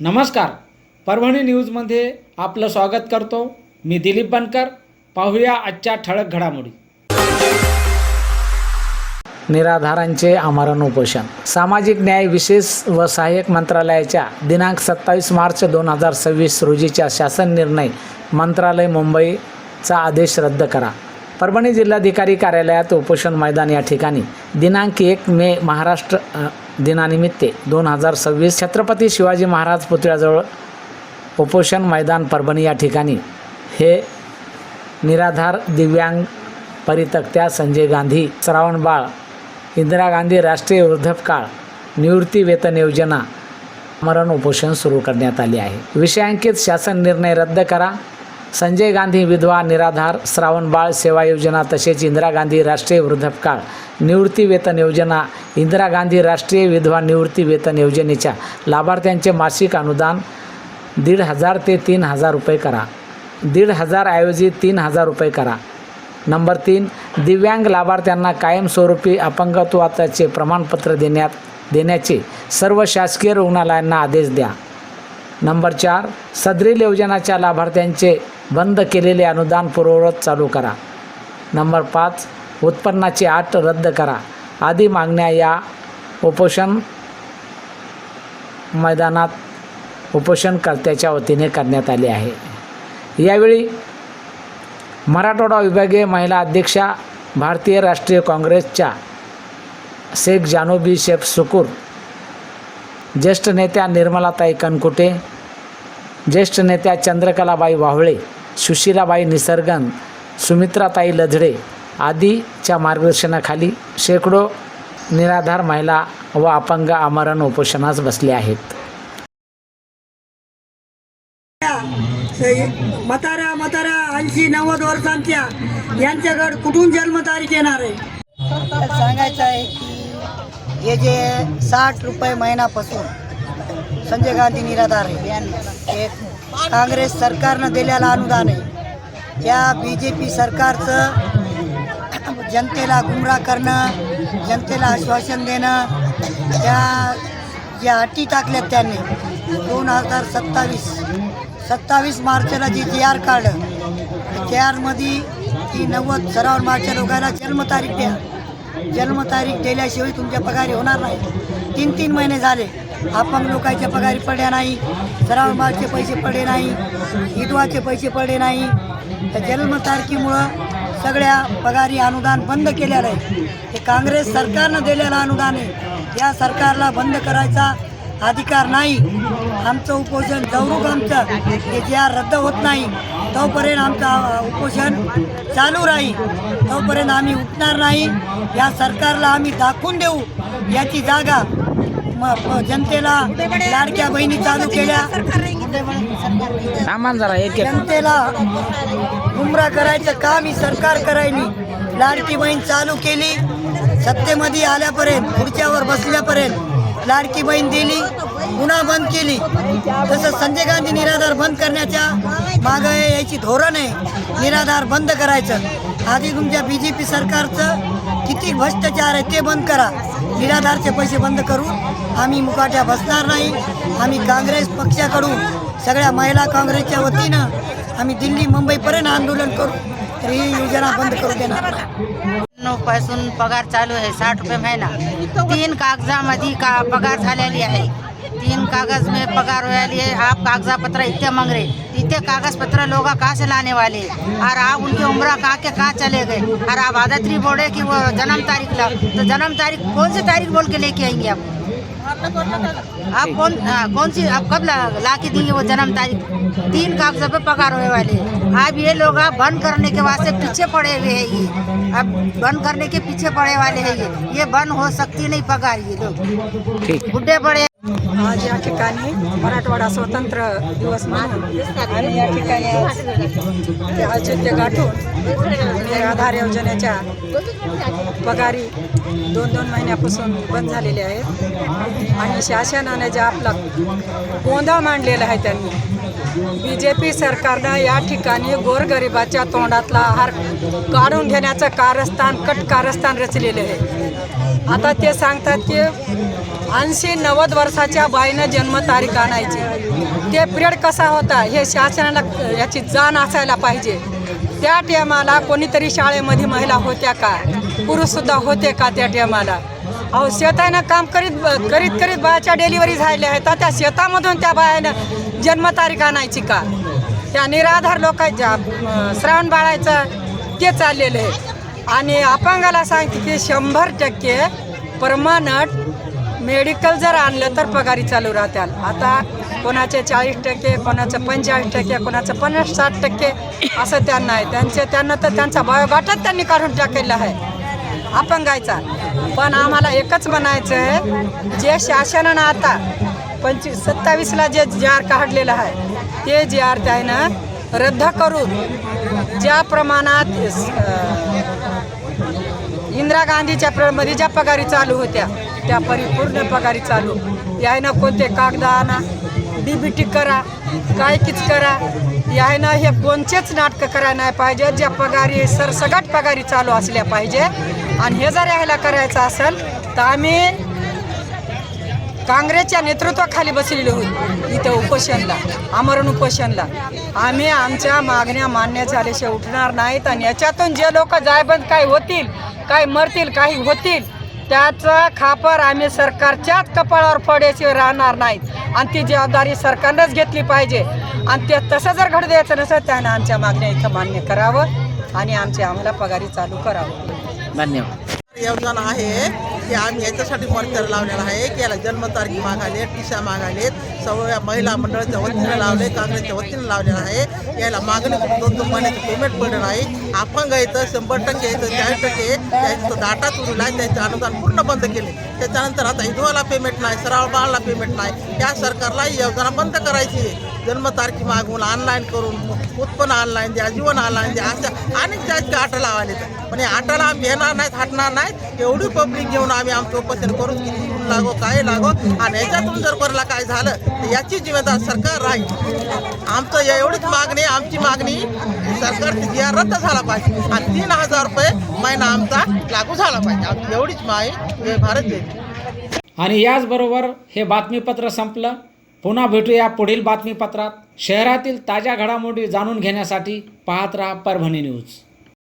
नमस्कार, परभणी न्यूजमध्ये आपलं स्वागत करतो. मी दिलीप बनकर. पाहूया आजच्या ठळक घडामोडी. निराधारांचे आमरण उपोषण. सामाजिक न्याय विशेष व सहाय्यक मंत्रालयाच्या दिनांक 27 मार्च 2026 रोजीच्या शासन निर्णय मंत्रालय मुंबईचा आदेश रद्द करा. परभणी जिल्हाधिकारी कार्यालयात उपोषण मैदान या ठिकाणी दिनांक 1 मे महाराष्ट्र दिनानिमित्त 2026 छत्रपती शिवाजी महाराज पुतळ्याजवळ उपोषण मैदान परभणी या ठिकाणी हे निराधार, दिव्यांग, परितक्त्या, संजय गांधी श्रावण बाळ, इंदिरा गांधी राष्ट्रीय वृद्धापकाळ निवृत्ती वेतन योजना आमरण उपोषण सुरू करण्यात आले आहे. विषयांकित शासन निर्णय रद्द करा. संजय गांधी विधवा निराधार श्रावण बाळ सेवा योजना तसेच इंदिरा गांधी राष्ट्रीय वृद्धापकाळ निवृत्ती वेतन योजना, इंदिरा गांधी राष्ट्रीय विधवा निवृत्ती वेतन योजनेच्या लाभार्थ्यांचे मासिक अनुदान 1,500 ते 3,000 रुपये करा. 1,500 ऐवजी 3,000 रुपये करा. नंबर 3, दिव्यांग लाभार्थ्यांना कायमस्वरूपी अपंगत्वाचे प्रमाणपत्र देण्याचे सर्व शासकीय रुग्णालयांना आदेश द्या. नंबर 4, सदरील योजनाच्या लाभार्थ्यांचे बंद केलेले अनुदान पूर्ववत चालू करा. नंबर 5, उत्पन्नाची अट रद्द करा. आदी मागण्या या उपोषण मैदानात उपोषणकर्त्याच्या वतीने करण्यात आले आहे. यावेळी मराठवाडा विभागीय महिला अध्यक्षा भारतीय राष्ट्रीय काँग्रेसच्या शेख जानोबी शेख सुकूर, ज्येष्ठ नेत्या निर्मलाताई कनकुटे, ज्येष्ठ नेत्या चंद्रकलाबाई वाहळे, सुशीलाबाई निसर्गन, सुमित्राताई लधडे आदीच्या मार्गदर्शनाखाली शेकडो निराधार महिला व अपंग आमरण उपोषणास बसले आहेत. म्हाताऱ्या 80-90 वर्षांच्या यांच्याकडे कुठून जन्मतारीख येणार आहे? सांगायचं आहे की हे जे 60 रुपये महिन्यापासून संजय गांधी निराधार आहे, हे काँग्रेस सरकारनं दिलेलं अनुदान आहे. त्या BJP सरकारचं जनतेला गुमराह करणं, जनतेला आश्वासन देणं, त्या ज्या अटी टाकल्यात त्यांनी 2027 मार्चला जी TR काढलं, TRमध्ये ती 90 श्रावण मार्चच्या लोकांना जन्मतारीख द्या. जन्मतारीख दिल्याशिवाय तुमच्या पगारी होणार नाही. 3 महिने झाले अपंग लोकांच्या पगारी पडल्या नाही, श्रावण मार्चचे पैसे पडले नाही, विधवाचे पैसे पडले नाही. त्या जन्मतारखेमुळं सगळ्या पगारी अनुदान बंद केलेलं आहे. हे काँग्रेस सरकारनं दिलेलं अनुदान आहे. या सरकारला बंद करायचा अधिकार नाही. आमचं उपोषण जवळूक आमचं हे TR रद्द होत नाही तोपर्यंत आमचं उपोषण चालू राहील. तोपर्यंत आम्ही उठणार नाही. या सरकारला आम्ही दाखवून देऊ याची जागा. जनतेला लाडक्या बहिणी चालू केल्या, जनतेला गुमराह करायचं काम ही सरकार करायली. लाडकी बहीण चालू केली, सत्तेमध्ये आल्यापर्यंत खुर्च्यावर बसल्यापर्यंत लाडकी बहीण दिली, पुन्हा बंद केली. तसं संजय गांधी निराधार बंद करण्याच्या मागं याची धोरण आहे. निराधार बंद करायचं. आधी तुमच्या BJP सरकारचं किती भ्रष्टाचार आहे ते बंद करा. निराधारचे पैसे बंद करून आम्ही मुकाट्या बसणार नाही. आम्ही काँग्रेस पक्षाकडून सगळ्या महिला काँग्रेसच्या वतीनं आम्ही दिल्ली मुंबईपर्यंत आंदोलन करू, तर ही योजना बंद करू देणार नाही. पासून पगार चालू आहे 60 रुपये महिना. 3 कागजामध्ये पगार झालेली आहे. 3 कागज में पगार वाली है. आप कागजापत्र इतने मांग रहे, इतने कागज पत्र लोग कहाँ से लाने वाले, और आप उनकी उम्र कहाँ चले गए, और आप आदतरी बोले कि वो जन्म तारीख ला, तो जन्म तारीख कौन सी तारीख बोल के लेके आएंगे आप कौन सी आप कब ला के देंगे वो जन्म तारीख? 3 कागजों पे पगार होने वाले. अब ये लोग बंद करने के वास्ते पीछे पड़े हुए हैं. ये अब बंद करने के पीछे पड़े वाले हैं. ये बंद हो सकती नहीं पगार. ये लोग बुढ़े बड़े. आज या ठिकाणी मराठवाडा स्वातंत्र्य दिवस म्हणून आणि या ठिकाणी औचित्य गाठून आधार योजनेच्या पगारी 2-2 महिन्यापासून बंद झालेले आहेत. आणि शासनाने जे आपला गोंधळ मांडलेला आहे त्यांनी BJP सरकारनं या ठिकाणी गोरगरिबाच्या तोंडातला आहार काढून घेण्याचं कारस्थान रचलेले आहे. आता ते सांगतात की 80-90 वर्षाच्या बाईनं जन्मतारीख आणायची. ते पिरियड कसा होता हे शासनाला याची जाण असायला पाहिजे. त्या टायमाला कोणीतरी शाळेमध्ये महिला होत्या का, पुरुषसुद्धा होते का त्या टायमाला? अहो शेतानं काम करीत बायाच्या डिलिव्हरी झाल्या आहेत, तर त्या शेतामधून त्या बायानं जन्मतारीख आणायची का? त्या निराधार लोकांच्या श्रावण बाळायचं ते चाललेलं आहे. आणि अपंगाला सांगते की 100% परमनंट मेडिकल जर आणलं तर पगारी चालू राहत्याल. आता कोणाचे 40%, कोणाचं 45%, कोणाचं 50-60% असं त्यांना आहे. त्यांना तर त्यांचा बायोडाटाच त्यांनी काढून टाकलेला आहे अपंगायचा. पण आम्हाला एकच म्हणायचं आहे, जे शासनानं आता 27ला जे जी.आर काढलेलं आहे ते जी.आर त्यानं रद्द करून ज्या प्रमाणात इंदिरा गांधीच्या पिरियडमध्ये ज्या पगारी चालू होत्या त्या परिपूर्ण पगारी चालू यायनं कोणते कागद आणा, DBT करा, काय किच करा, यायनं हे कोणतेच नाटकं करायला नाही पाहिजे. ज्या पगारी सरसगट पगारी चालू असल्या पाहिजे. आणि हे जर यायला करायचं असेल तर आम्ही काँग्रेसच्या नेतृत्वाखाली बसलेलो होतो इथं उपोषणला, आमरण उपोषणला. आम्ही आमच्या मागण्या मान्य झाल्याशिवाय उठणार नाहीत. आणि याच्यातून जे लोक जायबंद काही होतील, काही मरतील, काही होतील, त्याचं खापर आम्ही सरकारच्याच कपाळावर पडायशिवाय राहणार नाहीत. आणि ती जबाबदारी सरकारनंच घेतली पाहिजे. आणि ते तसं जर घडू द्यायचं नसेल त्यानं आमच्या मागण्या इथं मान्य करावं आणि आम्हाला पगारी चालू करावं. धन्यवाद. योजना आहे की आम्ही याच्यासाठी मोर्चा लावलेला आहे की याला जन्मतारीख मागाले, टिशा मागालेत, सर्व महिला मंडळाच्या वतीने लावले, काँग्रेसच्या वतीने लावलेला आहे. याला मागणी 2-2 महिन्याचं पेमेंट पडलं नाही. अपंग येतं 100% येतं, 40% त्याचं डाटा तुरला आहे, त्याचे अनुदान पूर्ण बंद केले. त्याच्यानंतर आता विधवाला पेमेंट नाही, सरळ बाळाला पेमेंट नाही. या सरकारला ही योजना बंद करायची आहे. जन्मतारखी मागून ऑनलाईन करून उत्पन्न ऑनलाईन द्या, जीवन ऑनलाईन द्या, अशा अनेक त्या आटा लावायला येतात. पण या आटाला आम्ही येणार नाहीत, हटणार नाहीत. एवढी पब्लिक घेऊन आम्ही आमचं उपोषण करून किती लागो काय लागो. आणि याच्यातून जर कोणाला काय झालं तर याची जिम्मेदार सरकार राहील. आमचं एवढीच मागणी, आमची मागणी सरकारची जी.आर रद्द झाला पाहिजे आणि 3000 रुपये महिना आमचा लागू झाला पाहिजे. आमची एवढीच मागणी हे भारत देईल. आणि याचबरोबर हे बातमीपत्र संपलं. पुन्हा भेटूया पुढील बातमीपत्रात. शहरातील ताज्या घडामोडी जाणून घेण्यासाठी पाहत राहा परभणी न्यूज.